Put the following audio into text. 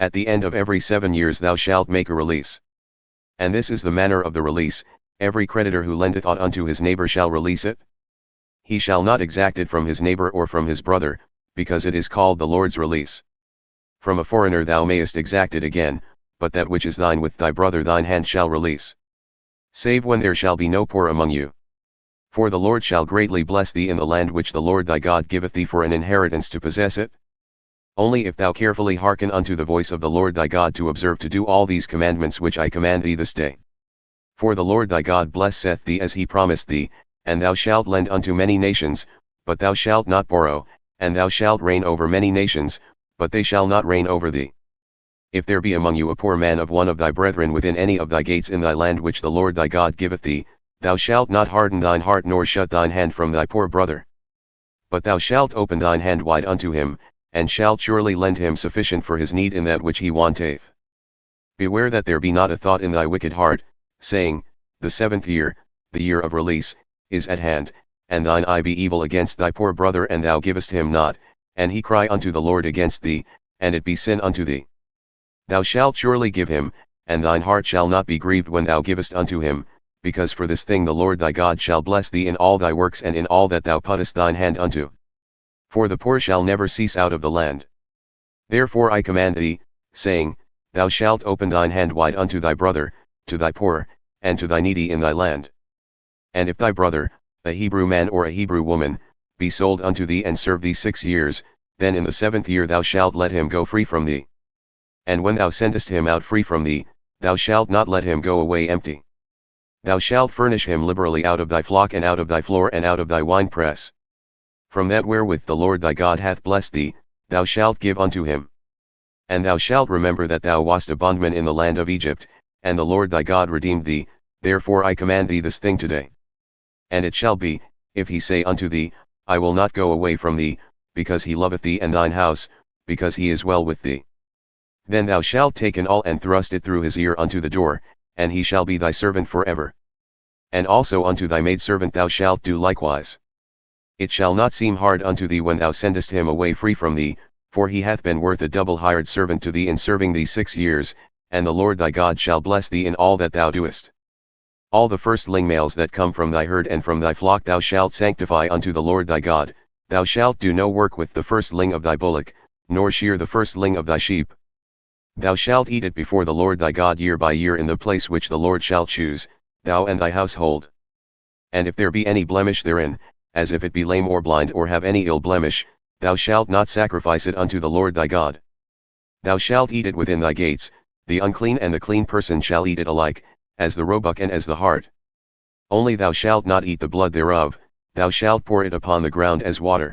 At the end of every 7 years thou shalt make a release. And this is the manner of the release: every creditor who lendeth aught unto his neighbor shall release it. He shall not exact it from his neighbor or from his brother, because it is called the Lord's release. From a foreigner thou mayest exact it again, but that which is thine with thy brother thine hand shall release. Save when there shall be no poor among you. For the Lord shall greatly bless thee in the land which the Lord thy God giveth thee for an inheritance to possess it. Only if thou carefully hearken unto the voice of the Lord thy God to observe to do all these commandments which I command thee this day. For the Lord thy God blesseth thee as he promised thee, and thou shalt lend unto many nations, but thou shalt not borrow, and thou shalt reign over many nations, but they shall not reign over thee. If there be among you a poor man of one of thy brethren within any of thy gates in thy land which the Lord thy God giveth thee, thou shalt not harden thine heart nor shut thine hand from thy poor brother. But thou shalt open thine hand wide unto him, and shalt surely lend him sufficient for his need in that which he wanteth. Beware that there be not a thought in thy wicked heart, saying, The 7th year, the year of release, is at hand, and thine eye be evil against thy poor brother and thou givest him not, and he cry unto the Lord against thee, and it be sin unto thee. Thou shalt surely give him, and thine heart shall not be grieved when thou givest unto him, because for this thing the Lord thy God shall bless thee in all thy works and in all that thou puttest thine hand unto. For the poor shall never cease out of the land. Therefore I command thee, saying, Thou shalt open thine hand wide unto thy brother, to thy poor, and to thy needy in thy land. And if thy brother, a Hebrew man or a Hebrew woman, be sold unto thee and serve thee 6 years, then in the 7th year thou shalt let him go free from thee. And when thou sendest him out free from thee, thou shalt not let him go away empty. Thou shalt furnish him liberally out of thy flock and out of thy floor and out of thy winepress. From that wherewith the Lord thy God hath blessed thee, thou shalt give unto him. And thou shalt remember that thou wast a bondman in the land of Egypt, and the Lord thy God redeemed thee, therefore I command thee this thing today. And it shall be, if he say unto thee, I will not go away from thee, because he loveth thee and thine house, because he is well with thee. Then thou shalt take an awl and thrust it through his ear unto the door, and he shall be thy servant for ever. And also unto thy maidservant thou shalt do likewise. It shall not seem hard unto thee when thou sendest him away free from thee, for he hath been worth a double hired servant to thee in serving thee 6 years, and the Lord thy God shall bless thee in all that thou doest. All the firstling males that come from thy herd and from thy flock thou shalt sanctify unto the Lord thy God. Thou shalt do no work with the firstling of thy bullock, nor shear the firstling of thy sheep. Thou shalt eat it before the Lord thy God year by year in the place which the Lord shall choose, thou and thy household. And if there be any blemish therein, as if it be lame or blind or have any ill blemish, thou shalt not sacrifice it unto the Lord thy God. Thou shalt eat it within thy gates, the unclean and the clean person shall eat it alike, as the roebuck and as the hart. Only thou shalt not eat the blood thereof, thou shalt pour it upon the ground as water.